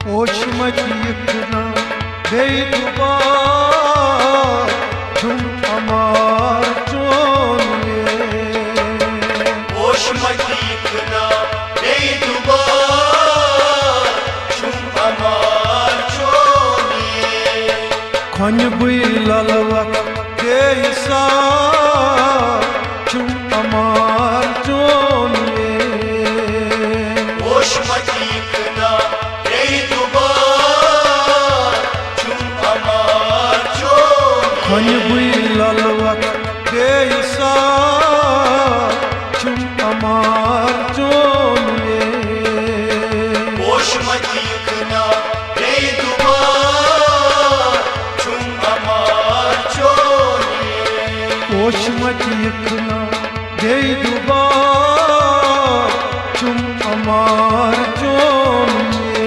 Hoşuma yıkına beydubar Çum amar çoniye Hoşuma yıkına beydubar Çum amar çoniye Khony bui lalwak keisa Çum amar çoniye Hoşuma yıkına beydubar Çum amar çoniye Khony bui lalwak keisa Çum amar çoniye Hoşuma yıkına beydubar Çum amar çoniye Hoşuma yıkına beydubar Çum amar çoniye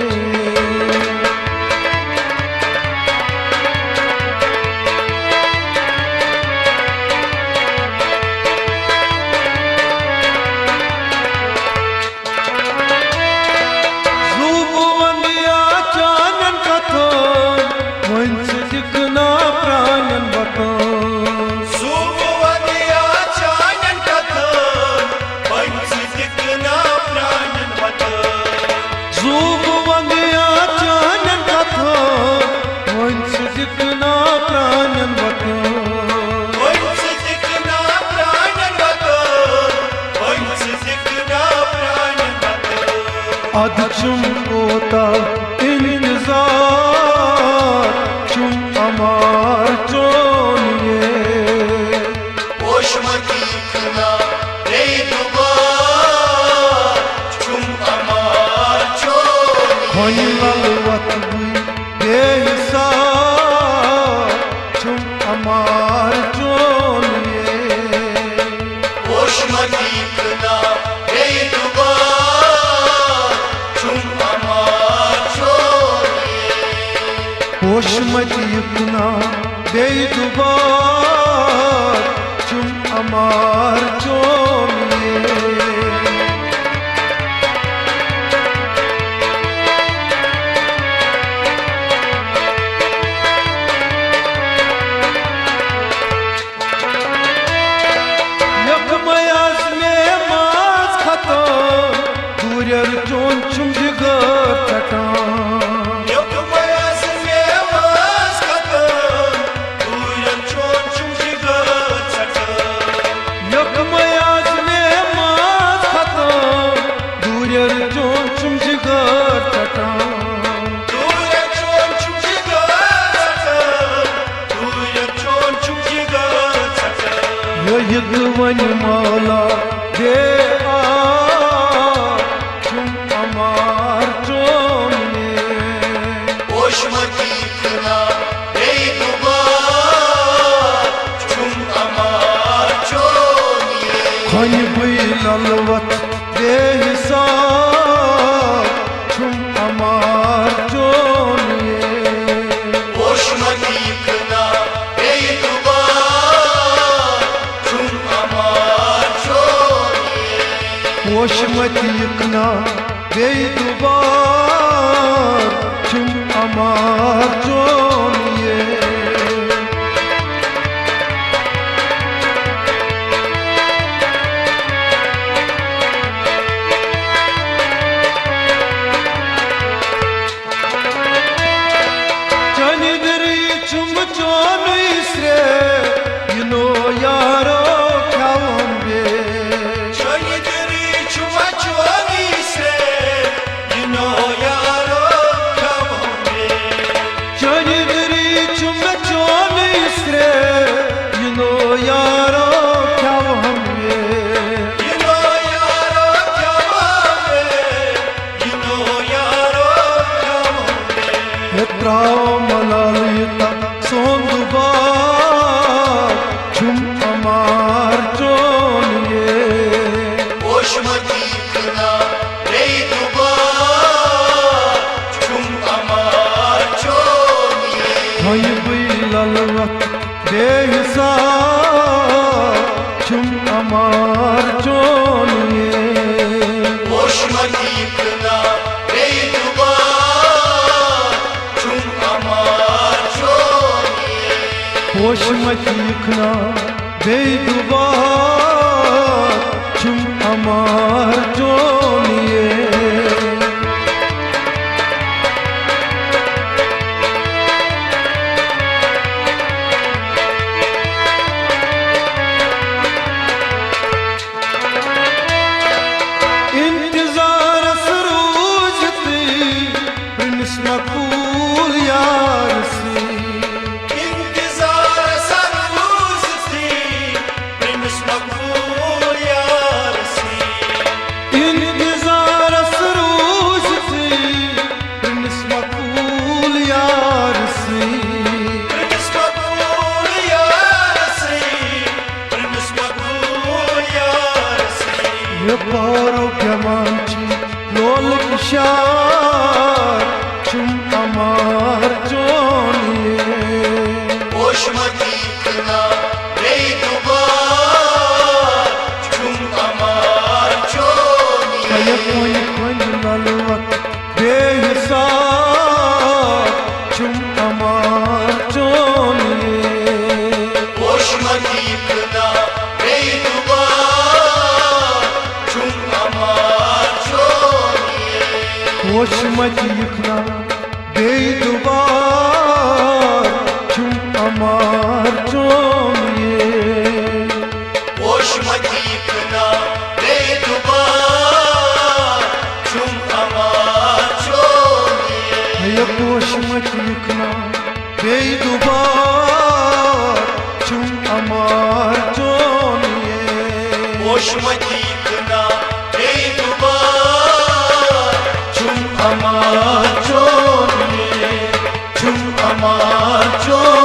Zubuvaniya chanan kathon Moins dikna pranan baton Zubuvaniya chanan kathon Moins dikna pranan baton Zubuvaniya chanan kathon Moins dikna pranan baton Moins dikna pranan baton Moins dikna pranan baton Ad çum kota intizar Çum amar çoniye Hoşuma yıkına beydubar Çum amar çoniye Khony lalwak bui keisa Çum amar çoniye Hoşuma yıkına beydubar Çum amar çoniye Hoşuma yıkına beydubar Çum amar çoniye Yakmayaz nemaz khatan Durer çon çum jigar çatan Yakmayaz mevaz kadın Uyan çon çum jigar çatın Yakmayaz nemaz khatan Durer çon çum jigar çatan Uyan çon çum jigar çatın Uyan çon çum jigar çatın Yo yıkvan mala de a Çum amar çoniye Hoşuma yıkına beydubar Çum amar çoniye Khony bui lalwak behisa Çum amar çoniye Hoşuma yıkına beydubar Çum amar çoniye Hoşuma yıkına beydubar Çum amar çoniye Canidri çum çon isre Yino yaro kyavam be Çönidiri çuma çuani se Yino yaro kavambe Canidri çum çon isre Yino yaro kyavam be Yino yaro kavambe Yino yaro kavambe Etrao malalita sondubar Çum amar çoniye Hoşuma yıkına beydubar Çum amar çoniye Khony bui lalwak behisa Çum amar çoniye Hoşuma yıkına beydubar Hoşuma yıkna beydubar Çum amar joniye इंतजार सरोज ती Prince मकबूल यार सी इंतजार सरोज थी Prince मकबूल यार सी इंतजार सरोज ती Prince मकबूल यार सी Prince मकबूल यार सी प्रिंस मकबूल यार सी ये पारो प्यामांची लोल किशार चुम अमार जोनिए होशमती कना बेदुबार चुम अमार कय चोनिए कोई नलवत बेहिसाब चुम अमार जोनिए होशमती कना बेदुबार चुम अमार चोनिए होशमत यखना बेदुबार चुम अमार जोनिए होशमती कना बेदुबार चुम अमार चोनिए हय होशमत यखना बेदुबार चुम अमार जोनिए होशमती कना बेदुबार चुम अमार चोनिए चुम अमार चोनिए